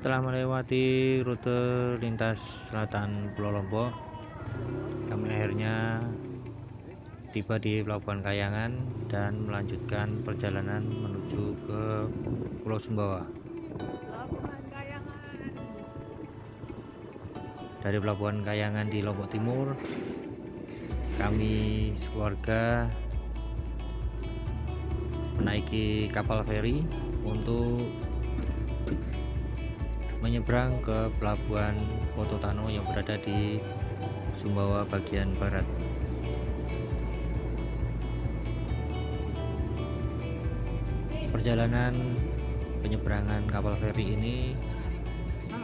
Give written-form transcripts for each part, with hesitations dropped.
Setelah melewati rute lintas selatan Pulau Lombok, kami akhirnya tiba di Pelabuhan Kayangan dan melanjutkan perjalanan menuju ke Pulau Sumbawa. Dari Pelabuhan Kayangan di Lombok Timur, kami sekeluarga menaiki kapal feri untuk menyeberang ke Pelabuhan Pototano yang berada di Sumbawa bagian barat. Perjalanan penyeberangan kapal feri ini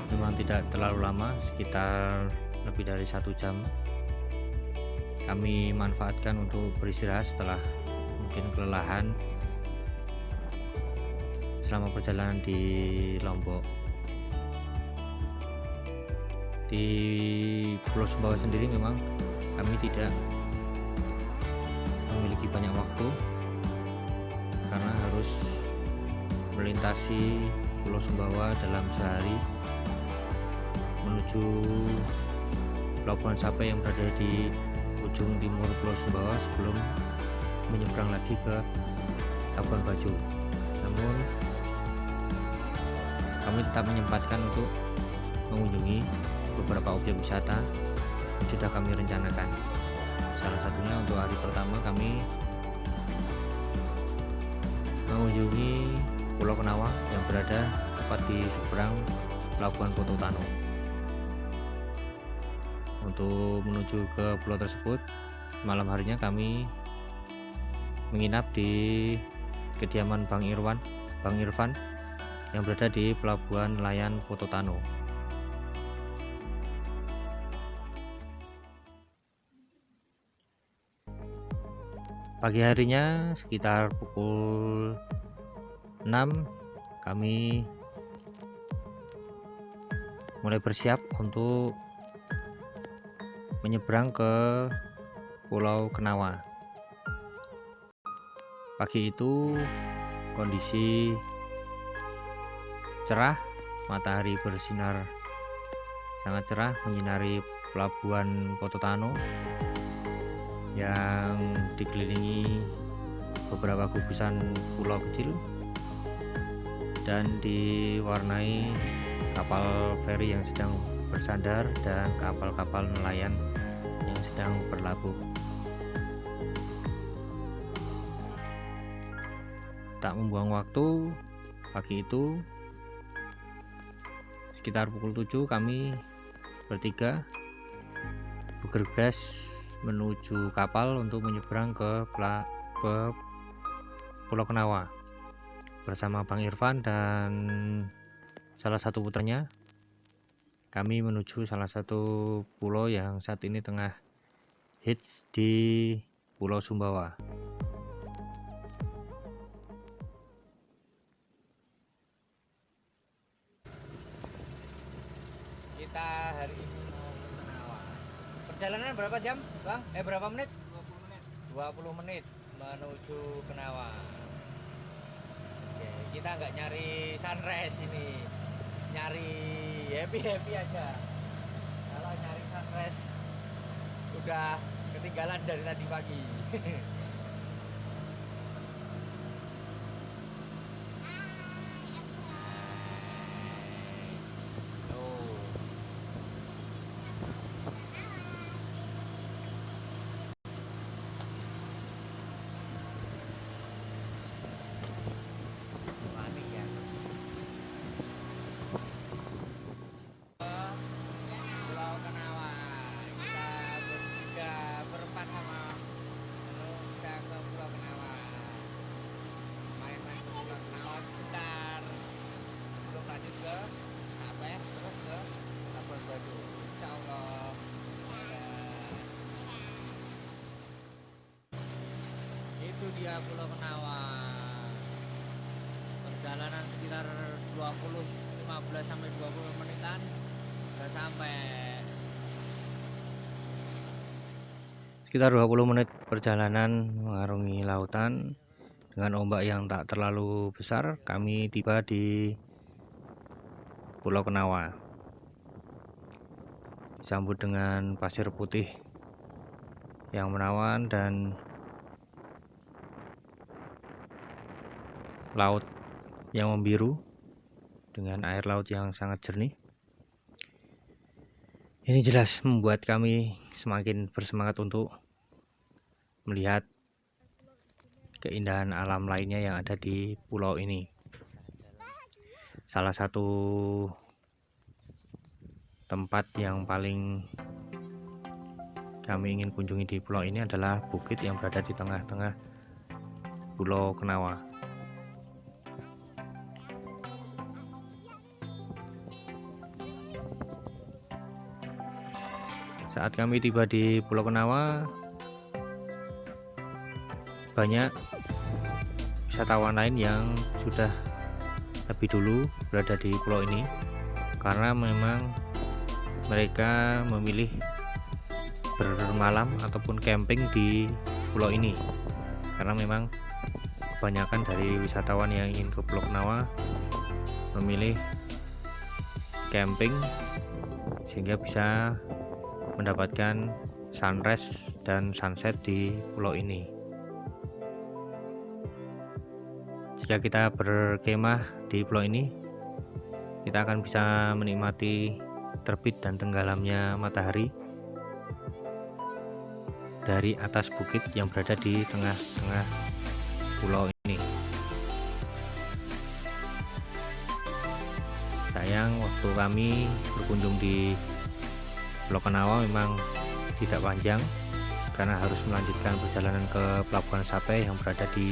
memang tidak terlalu lama, sekitar lebih dari 1 jam. Kami manfaatkan untuk beristirahat setelah mungkin kelelahan selama perjalanan di Lombok. Di Pulau Sumbawa sendiri memang kami tidak memiliki banyak waktu karena harus melintasi Pulau Sumbawa dalam sehari menuju Pelabuhan Sape yang berada di ujung timur Pulau Sumbawa sebelum menyeberang lagi ke Labuan Bajo. Namun kami tetap menyempatkan untuk mengunjungi beberapa objek wisata yang sudah kami rencanakan. Salah satunya untuk hari pertama kami mengunjungi Pulau Kenawa yang berada tepat di seberang Pelabuhan Pototano. Untuk menuju ke pulau tersebut, malam harinya kami menginap di kediaman Bang Irfan yang berada di Pelabuhan Nelayan Pototano. Pagi harinya sekitar pukul 6 kami mulai bersiap untuk menyeberang ke Pulau Kenawa. Pagi itu kondisi cerah, matahari bersinar sangat cerah menyinari Pelabuhan Pototano yang dikelilingi beberapa gugusan pulau kecil dan diwarnai kapal feri yang sedang bersandar dan kapal-kapal nelayan yang sedang berlabuh. Tak membuang waktu, pagi itu sekitar pukul 7 kami bertiga bergegas menuju kapal untuk menyeberang ke Pulau Kenawa bersama Bang Irfan dan salah satu putranya. Kami menuju salah satu pulau yang saat ini tengah hits di Pulau Sumbawa. Kita hari ini mau ke Kenawa. Perjalanan berapa jam, Bang? Berapa menit? 20 menit. 20 menit menuju Kenawa. Oke, kita nggak nyari sunrise ini. Nyari happy-happy aja. Kalau nyari sunrise udah ketinggalan dari tadi pagi. Itu dia Pulau Kenawa. Perjalanan sekitar 15 sampai 20 menitan udah sampai. Sekitar 20 menit perjalanan mengarungi lautan dengan ombak yang tak terlalu besar, kami tiba di Pulau Kenawa. Disambut dengan pasir putih yang menawan dan laut yang membiru dengan air laut yang sangat jernih. Ini jelas membuat kami semakin bersemangat untuk melihat keindahan alam lainnya yang ada di pulau ini. Salah satu tempat yang paling kami ingin kunjungi di pulau ini adalah bukit yang berada di tengah-tengah Pulau Kenawa. Saat kami tiba di Pulau Kenawa, banyak wisatawan lain yang sudah lebih dulu berada di pulau ini, karena memang mereka memilih bermalam ataupun camping di pulau ini, karena memang kebanyakan dari wisatawan yang ingin ke Pulau Kenawa memilih camping sehingga bisa mendapatkan sunrise dan sunset di pulau ini. Jika kita berkemah di pulau ini, kita akan bisa menikmati terbit dan tenggelamnya matahari dari atas bukit yang berada di tengah-tengah pulau ini. Sayang, waktu kami berkunjung di Pulau Kenawa memang tidak panjang, karena harus melanjutkan perjalanan ke Pelabuhan Sape yang berada di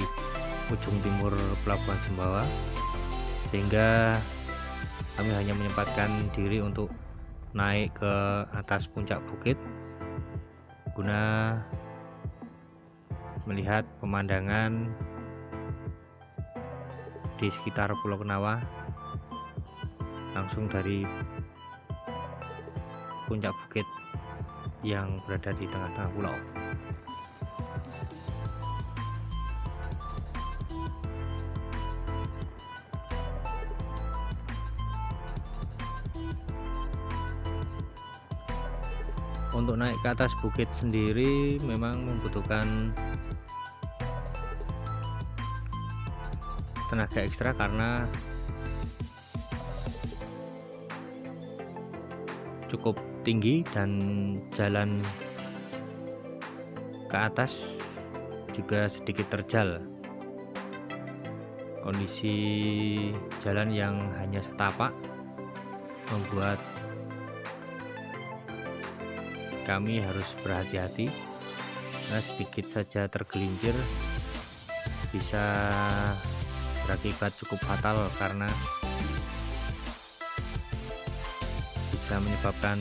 ujung timur Pelabuhan Sumbawa, sehingga kami hanya menyempatkan diri untuk naik ke atas puncak bukit guna melihat pemandangan di sekitar Pulau Kenawa langsung dari puncak bukit yang berada di tengah-tengah pulau. Untuk naik ke atas bukit sendiri memang membutuhkan tenaga ekstra, karena cukup tinggi dan jalan ke atas juga sedikit terjal. Kondisi jalan yang hanya setapak membuat kami harus berhati-hati, karena sedikit saja tergelincir bisa berakibat cukup fatal, karena bisa menyebabkan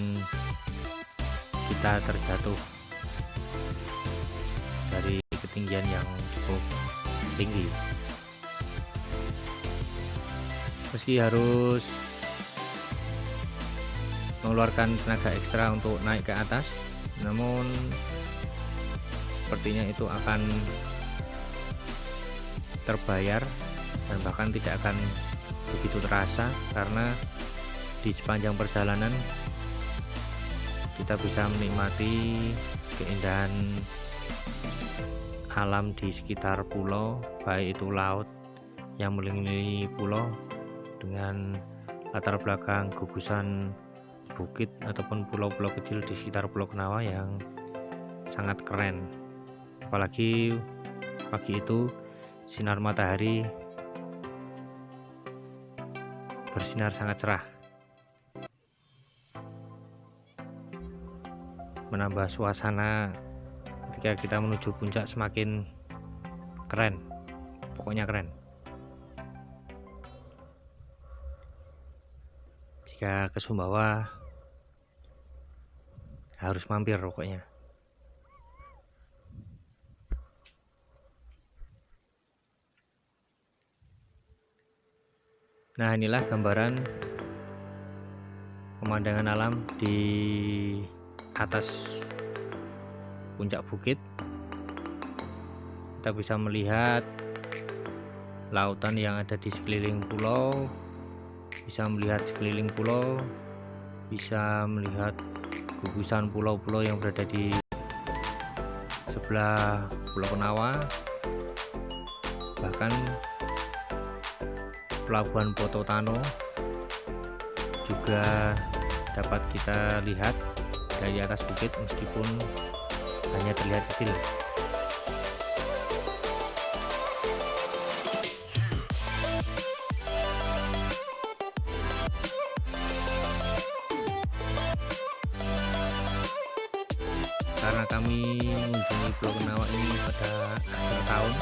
kita terjatuh dari ketinggian yang cukup tinggi. Meski harus mengeluarkan tenaga ekstra untuk naik ke atas, namun sepertinya itu akan terbayar dan bahkan tidak akan begitu terasa, karena di sepanjang perjalanan kita bisa menikmati keindahan alam di sekitar pulau, baik itu laut yang mengelilingi pulau dengan latar belakang gugusan bukit ataupun pulau-pulau kecil di sekitar Pulau Kenawa yang sangat keren. Apalagi pagi itu sinar matahari bersinar sangat cerah, menambah suasana ketika kita menuju puncak semakin keren, pokoknya keren. Jika ke Sumbawa harus mampir pokoknya. Nah, inilah gambaran pemandangan alam di atas puncak bukit. Kita bisa melihat lautan yang ada di sekeliling pulau, bisa melihat sekeliling pulau, bisa melihat gugusan pulau-pulau yang berada di sebelah Pulau Kenawa, bahkan Pelabuhan Pototano juga dapat kita lihat dari atas bukit meskipun hanya terlihat kecil. Karena kami mengunjungi Pulau Kenawa ini pada akhir tahun,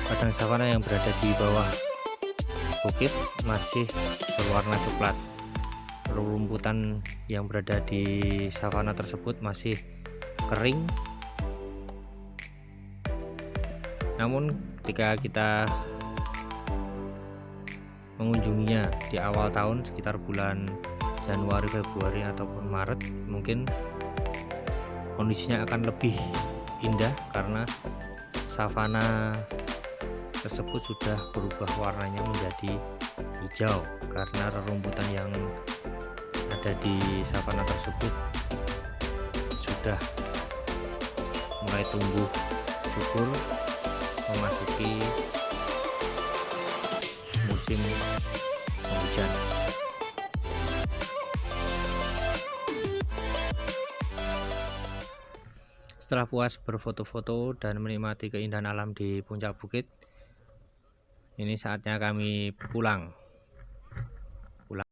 padang savana yang berada di bawah bukit masih berwarna coklat. Rumputan yang berada di savana tersebut masih kering. Namun ketika kita mengunjunginya di awal tahun sekitar bulan Januari, Februari ataupun Maret, mungkin kondisinya akan lebih indah karena savana tersebut sudah berubah warnanya menjadi hijau karena rerumputan yang ada di savana tersebut sudah mulai tumbuh subur memasuki musim hujan. Setelah puas berfoto-foto dan menikmati keindahan alam di puncak bukit, ini saatnya kami pulang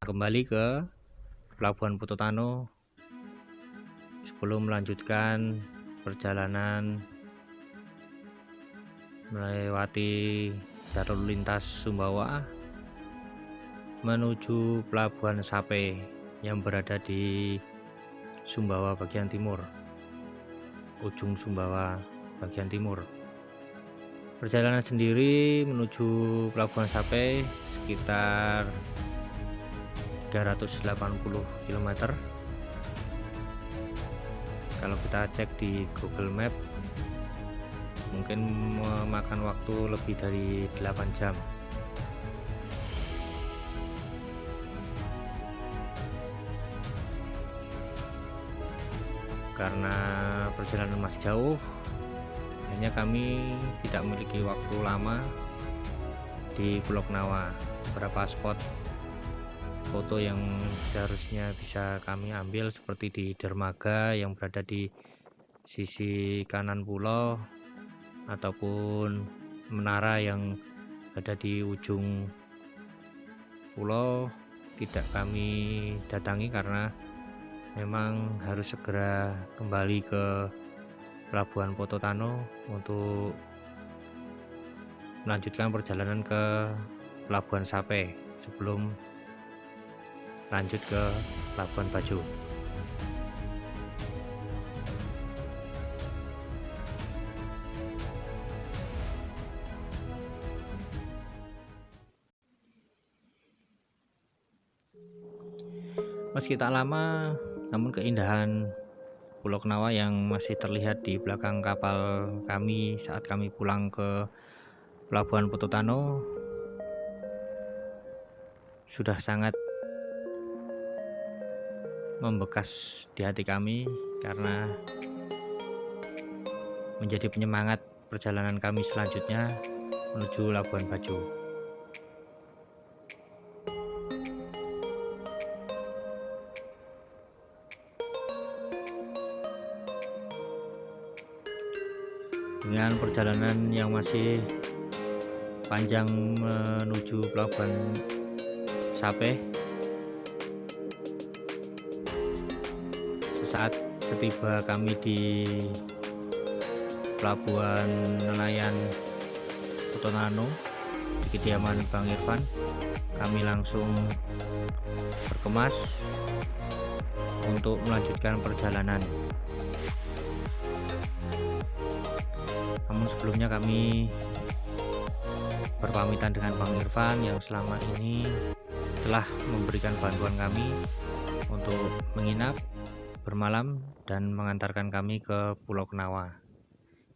kembali ke Pelabuhan Pototano sebelum melanjutkan perjalanan melewati jalur lintas Sumbawa menuju Pelabuhan Sape yang berada di Sumbawa bagian timur, ujung Sumbawa bagian timur. Perjalanan sendiri menuju Pelabuhan Sape sekitar 380 km. Kalau kita cek di Google Map mungkin memakan waktu lebih dari 8 jam. Karena perjalanan masih jauh, akhirnya kami tidak memiliki waktu lama di Pulau Kenawa. Beberapa spot foto yang seharusnya bisa kami ambil seperti di dermaga yang berada di sisi kanan pulau ataupun menara yang ada di ujung pulau tidak kami datangi karena memang harus segera kembali ke Pelabuhan Pototano untuk melanjutkan perjalanan ke Pelabuhan Sape sebelum lanjut ke Labuan Bajo. Meski tak lama, namun keindahan Pulau Kenawa yang masih terlihat di belakang kapal kami saat kami pulang ke Pelabuhan Pototano sudah sangat membekas di hati kami karena menjadi penyemangat perjalanan kami selanjutnya menuju Labuan Bajo. Dengan perjalanan yang masih panjang menuju Pelabuhan Sape, saat setiba kami di Pelabuhan Nelayan Pototano di kediaman Bang Irfan, kami langsung berkemas untuk melanjutkan perjalanan. Namun sebelumnya kami berpamitan dengan Bang Irfan yang selama ini telah memberikan bantuan kami untuk menginap, bermalam, dan mengantarkan kami ke Pulau Kenawa.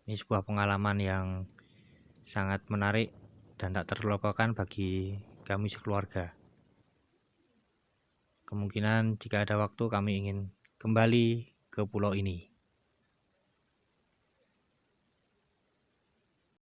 Ini sebuah pengalaman yang sangat menarik dan tak terlupakan bagi kami sekeluarga. Kemungkinan jika ada waktu kami ingin kembali ke pulau ini.